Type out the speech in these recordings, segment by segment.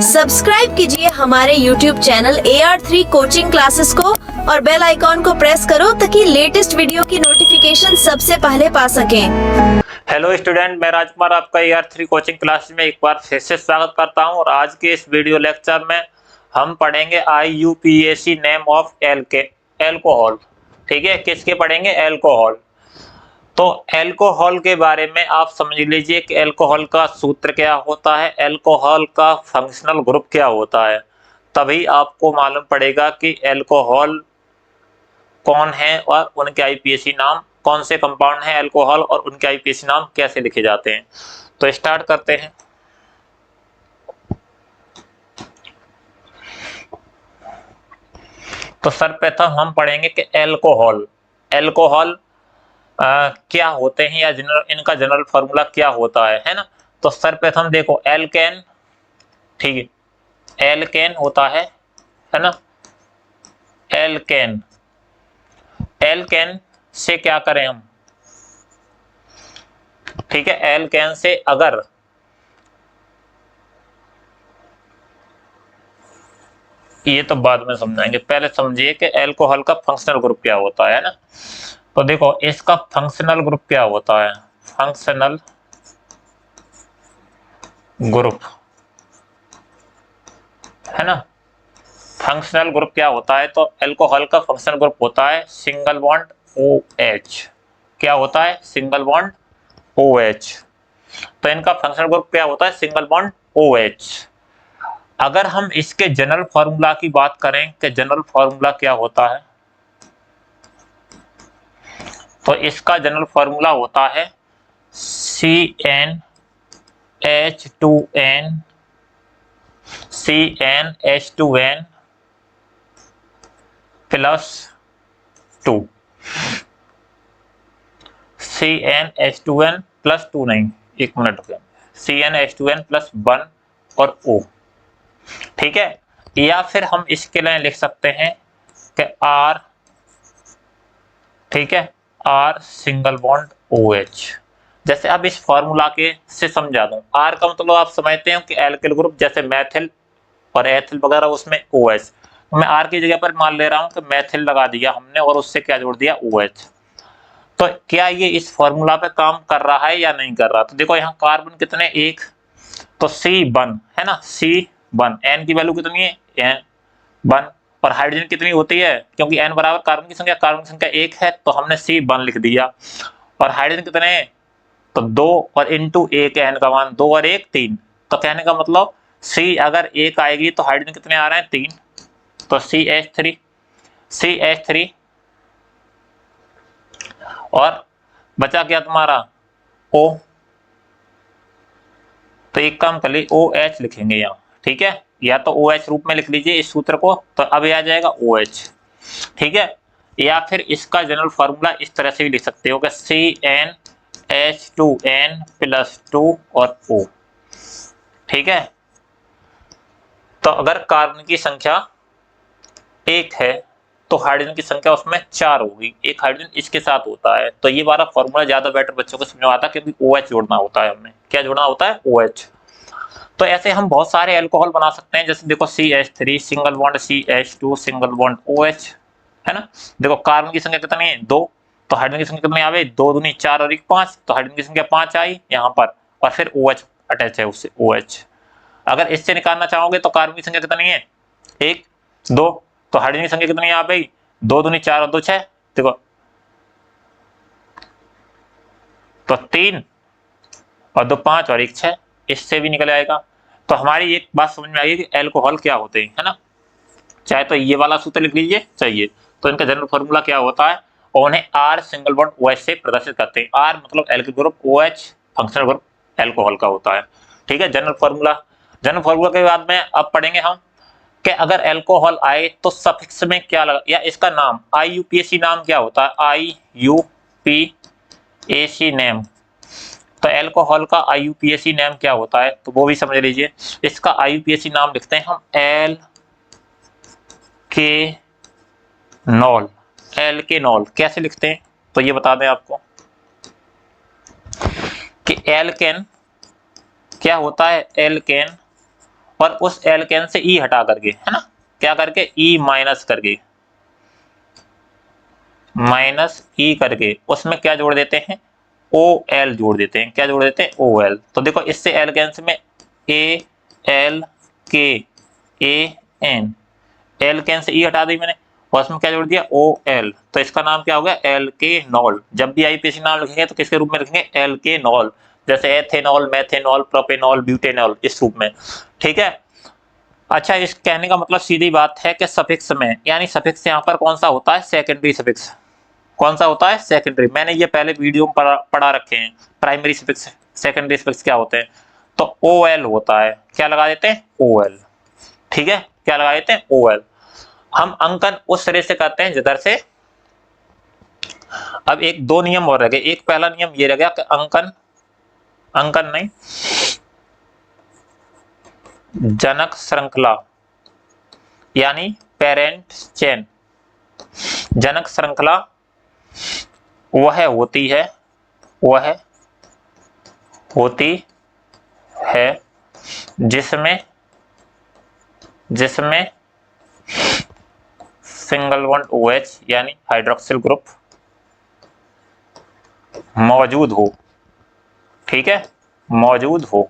Subscribe कीजिए हमारे YouTube channel AR3 coaching classes को और बेल आइकॉन को प्रेस करो ताकि लेटेस्ट वीडियो की नोटिफिकेशन सबसे पहले पा सकें। हेलो स्टूडेंट, मैं राजकुमार आपका AR3 कोचिंग क्लास में एक बार फिर से स्वागत करता हूं और आज के इस वीडियो लेक्चर में हम पढ़ेंगे IUPAC नेम ऑफ एल्कोहल। ठीक है, किसके पढ़ेंगे? एल्कोहल। तो एल्कोहल के बारे में आप समझ लीजिए कि एल्कोहल का सूत्र क्या होता है, एल्कोहल का फंक्शनल ग्रुप क्या होता है, तभी आपको मालूम पड़ेगा कि एल्कोहल कौन है और उनके IUPAC नाम, कौन से कंपाउंड हैं एल्कोहल और उनके IUPAC नाम कैसे लिखे जाते हैं। तो स्टार्ट करते हैं। तो सर्वप्रथम हम पढ़ेंगे कि एल्कोहल क्या होते हैं या इनका जनरल फॉर्मूला क्या होता है ना। तो सर्वप्रथम देखो, एल्केन, ठीक है, एल्केन होता है ना। एल्केन से क्या करें हम? ठीक है, एल्केन से अगर ये तो बाद में समझाएंगे, पहले समझिए कि एल्कोहल का फंक्शनल ग्रुप क्या होता है ना। तो देखो, इसका फंक्शनल ग्रुप क्या होता है, फंक्शनल ग्रुप है ना। फंक्शनल ग्रुप क्या होता है? तो एल्कोहल का फंक्शनल ग्रुप होता है सिंगल बॉन्ड OH। क्या होता है? Single bond OH। तो इनका फंक्शनल ग्रुप क्या होता है? Single bond OH। अगर हम इसके जनरल फॉर्मूला की बात करें कि जनरल फॉर्मूला क्या होता है, तो इसका जनरल फॉर्मूला होता है CnH2n प्लस 2। CnH2n प्लस 2 नहीं, एक मिनट रुकिए, CnH2n प्लस 1 और O। ठीक है, या फिर हम इसके लिए लिख सकते हैं कि R, ठीक है, R सिंगल बॉन्ड OH। जैसे अब इस फॉर्मूला के से समझा दूं, R का मतलब आप समझते हैं कि एल्किल ग्रुप, जैसे मैथिल और एथिल वगैरह, उसमें OH। तो मैं R की जगह पर मान ले रहा हूं कि मैथिल लगा दिया हमने और उससे क्या जोड़ दिया? OH। तो क्या ये इस फॉर्मूला पे काम कर रहा है या नहीं कर रहा? तो देखो, यहाँ कार्बन कितने? एक, तो C1 है ना, C1। N की वैल्यू कितनी है? N1। और हाइड्रोजन कितनी होती है? क्योंकि N बराबर कार्बन की संख्या 1 है, तो हमने C1 लिख दिया। और हाइड्रोजन कितने हैं? तो 2, और इंटू 1 N का मान 2 और 1 3। तो कहने का मतलब C अगर 1 आएगी तो हाइड्रोजन कितने आ रहे हैं? 3। तो CH3 और बचा क्या तुम्हारा? O। तो एक काम कर ली, OH लिखेंगे यहाँ। ठीक है, या तो OH रूप में लिख लीजिए इस सूत्र को, तो अब आ जाएगा OH। ठीक है, या फिर इसका जनरल फॉर्मूला इस तरह से भी लिख सकते हो कि CnH2n प्लस 2 और O। ठीक है, तो अगर कार्बन की संख्या 1 है तो हाइड्रोजन की संख्या उसमें 4 होगी, एक हाइड्रोजन इसके साथ होता है। तो ये वाला फॉर्मूला ज्यादा बेटर बच्चों को समझ में आता है, क्योंकि OH जोड़ना होता है हमें। क्या जोड़ना होता है? OH। तो ऐसे हम बहुत सारे अल्कोहल बना सकते हैं, जैसे देखो CH3 single bond CH2 single bond OH, है ना। देखो, कार्बन की संख्या कितनी है? 2, तो हाइड्रोजन की संख्या कितनी आ गई? 2 दूनी 4 और 1 5, तो हाइड्रोजन की संख्या 5 आई यहाँ पर, और फिर OH अटैच है उससे, OH। अगर इससे निकालना चाहोगे तो कार्बन की संख्या कितनी है? 1 2, तो हाइड्रोजन की संख्या कितनी आ गई? 2 दूनी 4 और 2 6, देखो, तो 3 और 2 5 और 1 6, इससे भी निकल आएगा। तो हमारी एक बात समझ में आई कि एल्कोहल क्या होते हैं, है ना। चाहे तो ये वाला सूत्र लिख लीजिए, चाहिए तो इनका जनरल फॉर्मूला क्या होता है, और उन्हें R सिंगल बॉन्ड OH से प्रदर्शित करते हैं। R मतलब alkyl group, OH functional group alcohol का होता है। ठीक है, जनरल फॉर्मूला के बाद में अब पढ़ेंगे हम कि अगर एल्कोहल आए तो सफिक्स में क्या लगा, या इसका नाम IUPAC नाम क्या होता है? IUPAC name. तो एल्कोहल का IUPAC नेम क्या होता है, तो वो भी समझ लीजिए। इसका IUPAC नाम लिखते हैं हम एल्केनॉल। कैसे लिखते हैं तो ये बता दें आपको कि एल्केन क्या होता है? एल्केन और उस एल्केन से ई हटा करके, है ना, क्या करके, ई माइनस करके, माइनस ई करके उसमें क्या जोड़ देते हैं, ओ एल जोड़ देते हैं। क्या जोड़ देते हैं, ओ एल। तो देखो इससे एल्केन्स में ए एल के ए एन, एल्केन से ई हटा दी मैंने और उसमें क्या जोड़ दिया, ओ एल। तो इसका नाम क्या हो गया, एल्केनॉल। जब भी आईपीसी नाम लिखेंगे तो किसके रूप में लिखेंगे, एल्केनॉल। जैसे एथेनॉल, मेथेनॉल, प्रोपेनॉल, ब्यूटेनॉल, इस रूप में। ठीक है। अच्छा, इस कहने का मतलब सीधी बात है कि सफिक्स में, यानी सफिक्स यहाँ पर कौन सा होता है, सेकेंडरी सफिक्स। कौन सा होता है, सेकेंडरी। मैंने ये पहले वीडियो में पढ़ा रखे हैं। प्राइमरी सफिक्स, सेकेंडरी सफिक्स क्या होते हैं। तो ओ एल होता है, क्या लगा देते हैं, ओ एल। ठीक है, क्या लगा देते हैं, ओ एल। हम अंकन उस तरह से करते हैं जिधर से, अब एक दो नियम और रह गए। एक पहला नियम ये रह गया कि अंकन, अंकन नहीं, जनक श्रृंखला, यानी पेरेंट चेन। जनक श्रृंखला वह होती है, वह होती है जिसमें, जिसमें सिंगल बॉन्ड OH यानी हाइड्रोक्सिल ग्रुप मौजूद हो। ठीक है, मौजूद हो,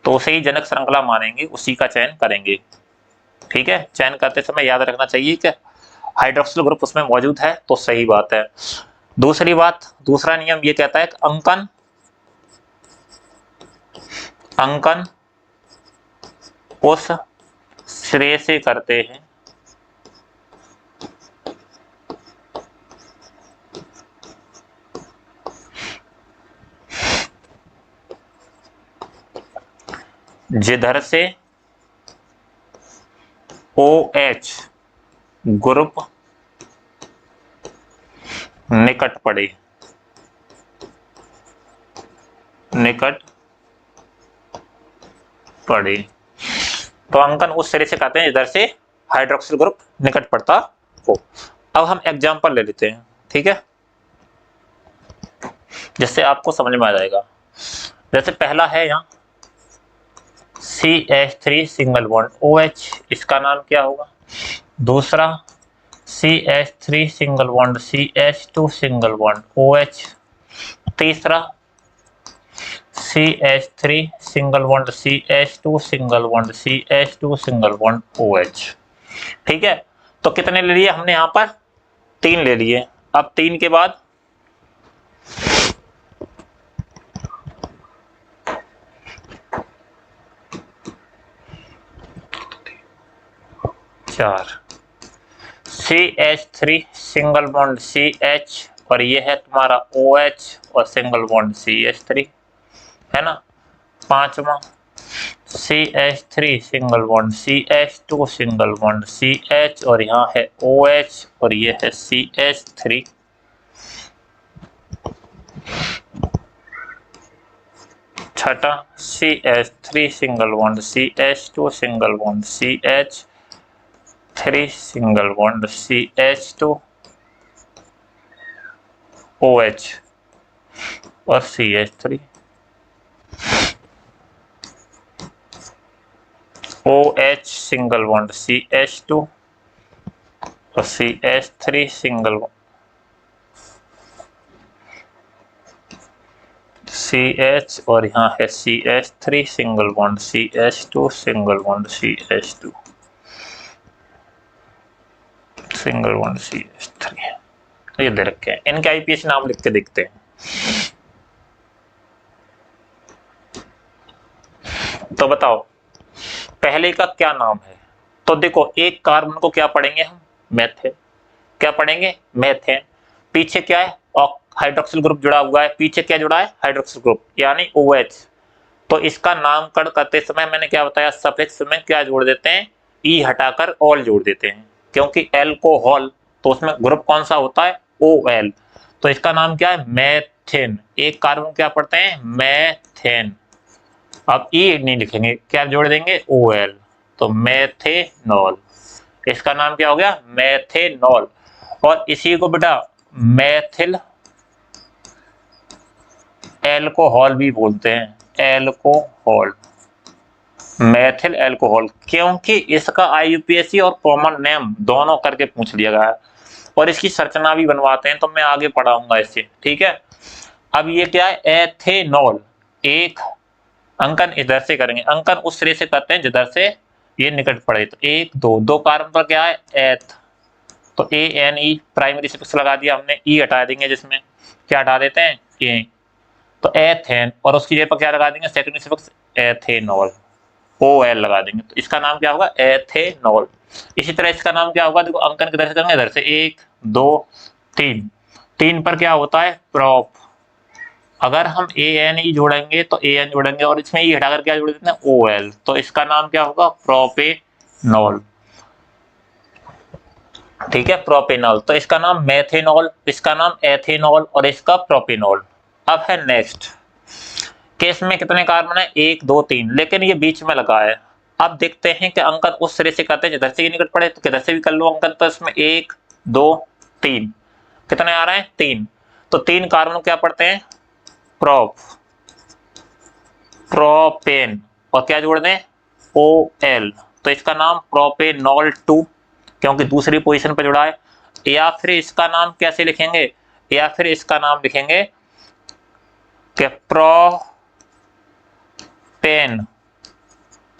तो उसे ही जनक श्रृंखला मानेंगे, उसी का चयन करेंगे। ठीक है, चयन करते समय याद रखना चाहिए कि हाइड्रोक्सिल ग्रुप उसमें मौजूद है तो सही बात है। दूसरी बात, दूसरा नियम ये कहता है कि अंकन, अंकन उस श्रेय से करते हैं जिधर से OH ग्रुप निकट पड़े, निकट पड़े। तो अंकन उस तरह से कहते हैं जिधर से हाइड्रोक्सिल ग्रुप निकट पड़ता हो। अब हम एग्जांपल ले लेते हैं, ठीक है, जिससे आपको समझ में आ जाएगा। जैसे पहला है यहाँ CH3 सिंगल बॉन्ड OH, इसका नाम क्या होगा। दूसरा CH3 single bond CH2 single bond OH। तीसरा CH3 single bond CH2 single bond CH2 single bond OH। ठीक है, तो कितने ले लिए हमने, यहाँ पर 3 ले लिए। अब 3 के बाद चार, CH3 सिंगल बॉन्ड CH और ये है तुम्हारा OH और सिंगल बॉन्ड CH3, है ना। पांचवा CH3 single bond CH2 single bond CH और यहाँ है OH और ये है CH3। छठा CH3 single bond CH2 single bond CH3 single bond CH2 OH और CH3। OH single bond CH2 और CH3 सिंगल CH और यहाँ है CH3 single bond CH2 single bond CH2 single bond CH3। ये दे रखे हैं, इनके आईपीएस नाम लिख के देखते हैं। तो बताओ पहले का क्या नाम है। तो देखो एक कार्बन को क्या पढ़ेंगे हम, मेथेन। क्या पढ़ेंगे, मेथेन। पीछे क्या है, हाइड्रोक्सिल ग्रुप जुड़ा हुआ है। पीछे क्या जुड़ा है, हाइड्रोक्सिल ग्रुप यानी OH। तो इसका नामकरण करते समय मैंने क्या बताया, सफिक्स में क्या जोड़ देते हैं, ई हटाकर ऑल जोड़ देते हैं, क्योंकि एल्कोहल तो उसमें ग्रुप कौन सा होता है, OL। तो इसका नाम क्या है, मेथेन। एक कार्बन क्या पढ़ते हैं, मेथेन। अब ई नहीं लिखेंगे, क्या जोड़ देंगे, OL। तो मेथेनॉल, इसका नाम क्या हो गया, मेथेनॉल। और इसी को बेटा मेथिल एल्कोहल भी बोलते हैं, एल्कोहल। मेथिल अल्कोहल, क्योंकि इसका IUPAC और कॉमन नेम दोनों करके पूछ लिया गया है और इसकी संरचना भी बनवाते हैं, तो मैं आगे पढ़ाऊंगा इससे, ठीक है। अब ये क्या है, एथेनॉल। एक अंकन इधर से करेंगे, अंकन उस सिरे से करते हैं जिधर से ये निकट पड़े। तो एक दो कार्बन पर क्या है, एथ, तो ANE प्राइमरी सफिक्स लगा दिया हमने, ई हटा देंगे, जिसमें क्या हटा देते हैं, ए, तो एथेन, और उसकी जगह पर क्या लगा देंगे, सेकेंडरी सफिक्स एथेनॉल, OL लगा देंगे, तो इसका नाम क्या होगा, एथेनॉल। इसी तरह इसका नाम क्या होगा, देखो अंकन किधर से करेंगे, इधर से, एक दो तीन, तीन पर क्या होता है, प्रोप। अगर हम ANE जोड़ेंगे तो AN जोड़ेंगे और इसमें ई हटाकर क्या जोड़ देते हैं, OL, तो इसका नाम क्या होगा, प्रोपेनॉल, ठीक है, प्रोपेनॉल। तो इसका नाम मेथेनॉल, इसका नाम एथेनॉल और इसका प्रोपेनॉल। अब है नेक्स्ट केस में कितने कार्बन है, एक दो तीन, लेकिन ये बीच में लगा है। अब देखते हैं कि अंकन उस सिरे से करते हैं जिधर से ये निकट पड़े, तो किधर से भी कर लो अंकन, तो इसमें एक दो तीन, कितने आ रहे हैं, तीन, तो तीन कार्बन क्या पड़ते हैं, प्रोप, प्रोपेन, और क्या जोड़ दें, OL, तो इसका नाम प्रोपेनॉल 2, क्योंकि दूसरी पोजीशन पर जुड़ा है। या फिर इसका नाम कैसे लिखेंगे, या फिर इसका नाम लिखेंगे कि प्रोपेन,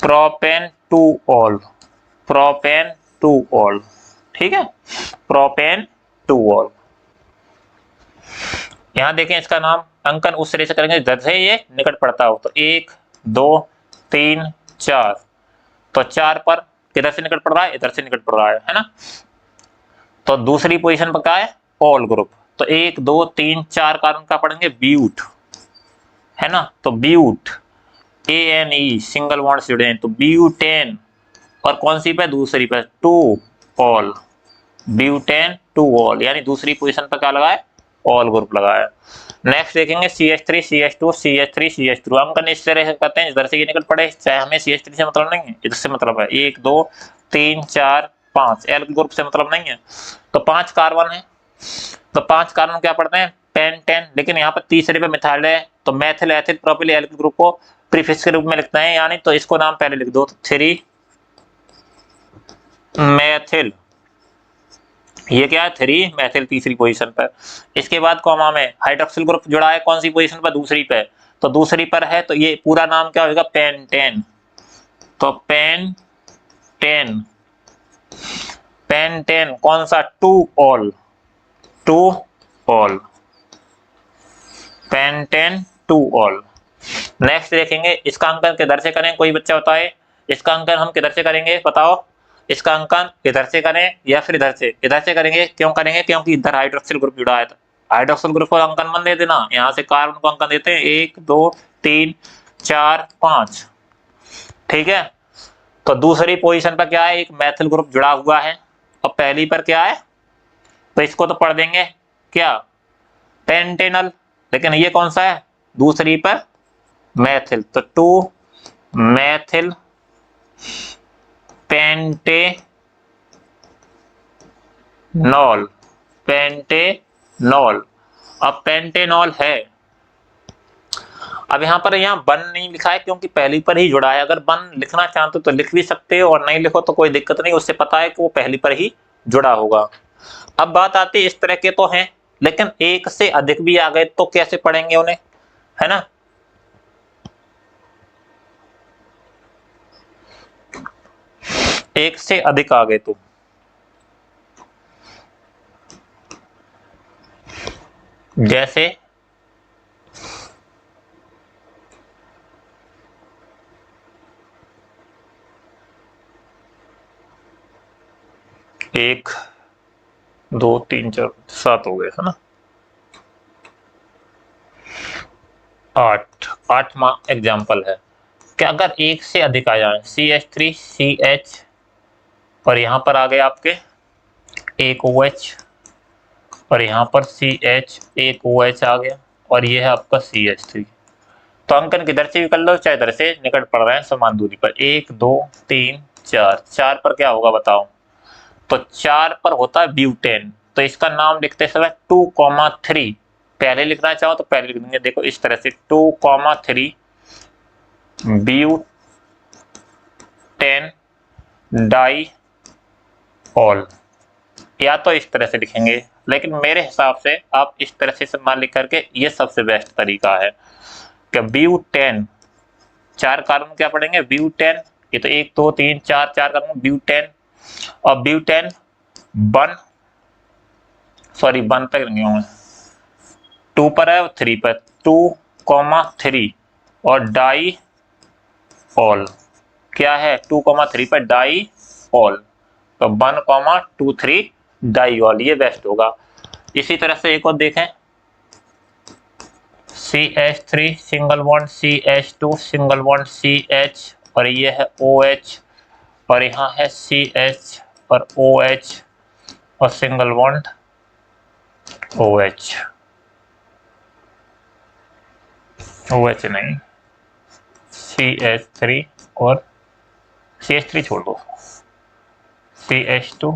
प्रोपेन 2ऑल, प्रोपेन 2ऑल, ठीक है, प्रोपेन 2ऑल। यहां देखें इसका नाम अंकन उस सिरे से करेंगे जिधर से ये निकट पड़ता हो, तो एक दो तीन चार, तो चार पर किधर से निकट पड़ रहा है, इधर से निकट पड़ रहा है ना। तो दूसरी पोजीशन पर क्या है, ऑल ग्रुप, तो एक दो तीन चार कार्बन का पढ़ेंगे, ब्यूट, है ना, तो ब्यूट, ANE सिंगल बॉन्ड से जुड़े हैं, तो ब्यूटेन, और कौन सी पे, दूसरी पे, 2ऑल, ब्यूटेन 2ऑल, यानी दूसरी पोजीशन पर क्या लगा है, ऑल ग्रुप लगा है। नेक्स्ट देखेंगे CH3 CH2 CH3 CH2, अंकन इस तरह से करते हैं जिधर से ये निकल पड़े, चाहे हमें CH3 से मतलब नहीं है, इधर से मतलब है, एक दो तीन चार पांच, एल ग्रुप से मतलब नहीं है, तो पांच कार्बन है, तो पांच कार्बन क्या पढ़ते हैं, पेंटेन, लेकिन यहाँ पर तीसरे पे मिथाइल है, तो methyl ethyl propyl alkyl group को प्रीफिक्स के रूप में लिखते हैं, यानी तो इसको नाम पहले लिख दो, तो 3 मेथिल, ये क्या है, 3 मेथिल तीसरी पोजीशन पर। इसके बाद कॉमा में हाइड्रोक्सिल ग्रुप जुड़ा है, कौन सी पोजीशन पर, दूसरी पे, तो दूसरी पर है, तो ये पूरा नाम क्या होगा, पेंटेन, तो पेंटेन, पेंटेन कौन सा, 2ऑल, 2ऑल, पेंटेन 2ऑल। नेक्स्ट देखेंगे इसका अंकन किधर से करें, कोई बच्चा बताए, इसका अंकन हम किधर से करेंगे, बताओ, इसका अंकन इधर से करें या फिर इधर से, इधर से करेंगे, क्यों करेंगे, क्योंकि इधर हाइड्रोक्सिल ग्रुप जुड़ा है, हाइड्रोक्सिल ग्रुप को अंकन मन दे देना, यहाँ से कार्बन को अंकन देते हैं, एक दो तीन चार पांच, ठीक है। तो दूसरी पोजीशन पर क्या है, एक मेथिल ग्रुप जुड़ा हुआ है, और पहली पर क्या है, तो इसको तो पढ़ देंगे क्या, पेंटेनल, लेकिन ये कौन सा है, दूसरी पर मेथिल, तो 2 मेथिल पेंटेनॉल, पेंटेनॉल, अब पेंटेनॉल है। अब यहाँ पर वन नहीं लिखा है क्योंकि पहली पर ही जुड़ा है, अगर वन लिखना चाहते हो तो लिख भी सकते हो और नहीं लिखो तो कोई दिक्कत नहीं, उससे पता है कि वो पहली पर ही जुड़ा होगा। अब बात आती है, इस तरह के तो हैं, लेकिन एक से अधिक भी आ गए तो कैसे पढ़ेंगे उन्हें, है ना। एक से अधिक आ गए तो जैसे एक दो तीन चार सात हो गए, है ना, आठवां एग्जाम्पल है कि अगर एक से अधिक आ जाए, CH3 CH, और यहां पर आ गए आपके एक OH, और यहाँ पर CH एक OH आ गया, और ये है आपका CH3, तो अंकन किधर से भी कर लो, चाहे इधर से निकट पड़ रहे हैं समान दूरी पर, एक दो तीन चार, चार पर क्या होगा बताओ, तो चार पर होता है ब्यूटेन, तो इसका नाम लिखते समय 2,3, पहले लिखना चाहो तो पहले लिख देंगे, देखो इस तरह से 2,3 ब्यूटेन, 10 डाई ऑल, या तो इस तरह से लिखेंगे, लेकिन मेरे हिसाब से आप इस तरह से मान लिख करके ये सबसे बेस्ट तरीका है कि ब्यूटेन, 4 कार्बन क्या पढ़ेंगे, ब्यूटेन, ये तो 1 2 3 4 कार्बन ब्यूटेन, और ब्यूटेन वन तक नहीं होंगे, 2 पर है और 3 पर, 2,3 और डाई ऑल क्या है, 2,3 पर डाई ऑल, तो 1,2,3 डाई ऑल, ये बेस्ट होगा। इसी तरह से एक और देखें, CH3 single bond CH2 single bond CH, और ये है OH, और यहाँ है CH और OH और सिंगल बॉन्ड OH, OH नहीं, CH3 और CH3 छोड़ दो, CH2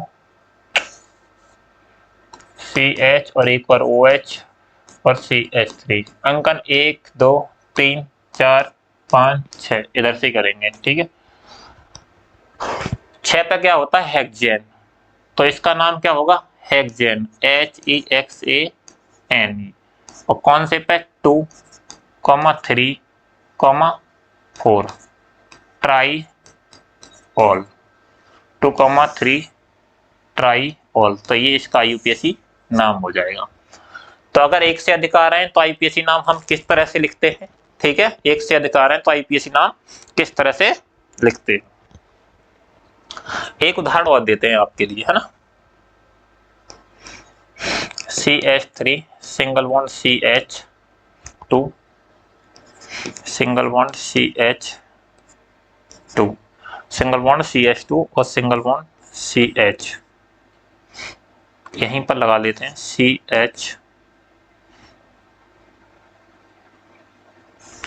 CH और एक और OH और CH3। अंकन 1 2 3 4 5 6 इधर से करेंगे, ठीक है। 6 पे क्या होता है, हेक्सेन, तो इसका नाम क्या होगा, हेक्सेन, HEXANE, और कौन से पे, 2, 3, 4 ट्राई ऑल, 2, 3 ट्राई ऑल, तो ये इसका यूपीएससी नाम हो जाएगा। तो अगर एक से अधिक आ रहे हैं तो आईपीएससी नाम हम किस तरह से लिखते हैं, ठीक है, एक से अधिक आ रहे हैं तो आईपीएससी नाम किस तरह से लिखते हैं। एक उदाहरण और देते हैं आपके लिए, है ना, CH3 single bond CH2 single bond CH2 single bond CH2 और सिंगल बॉन्ड CH, यहीं पर लगा लेते हैं CH,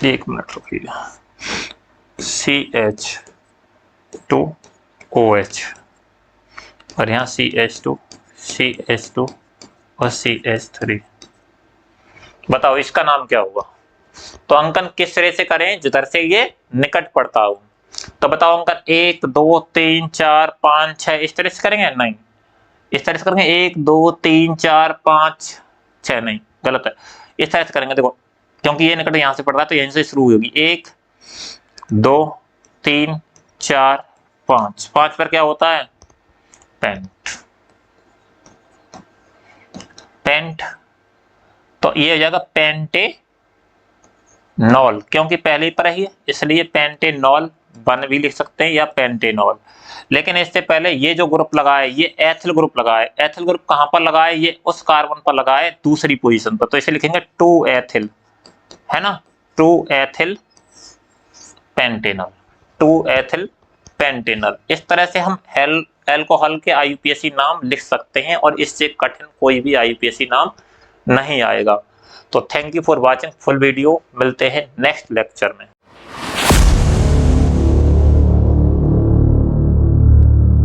एक मिनट रुकिएगा, CH2OH, और यहाँ CH2 और CH3, बताओ इसका नाम क्या होगा। तो अंकन किस तरह से करें, जिधर से ये निकट पड़ता हो, तो बताओ अंकन 1 2 3 4 5 6 इस तरह से करेंगे, नहीं, इस तरह से करेंगे 1 2 3 4 5 6, नहीं, गलत है, इस तरह से करेंगे, देखो क्योंकि ये निकट यहां से पड़ रहा है तो यहीं से शुरू होगी, 1 2 3 4 5, 5 पर क्या होता है, पेंट, पेंट, तो ये हो जाएगा पेंटेनॉल, क्योंकि पहले पर ही है इसलिए पेंटेनॉल वन भी लिख सकते हैं या पेंटेनॉल। लेकिन इससे पहले ये जो ग्रुप लगा है ये एथिल ग्रुप लगा है, एथिल ग्रुप कहां पर लगा है, ये उस कार्बन पर लगा है दूसरी पोजीशन पर, तो इसे लिखेंगे 2 एथिल, है ना, 2 एथिल पेंटेनॉल, 2 एथिल पेंटेनॉल। इस तरह से हम अल्कोहल के आईयूपीएसी नाम लिख सकते हैं और इससे कठिन कोई भी आईयूपीएसी नाम नहीं आएगा। तो thank you for watching full video, मिलते हैं नेक्स्ट लेक्चर में।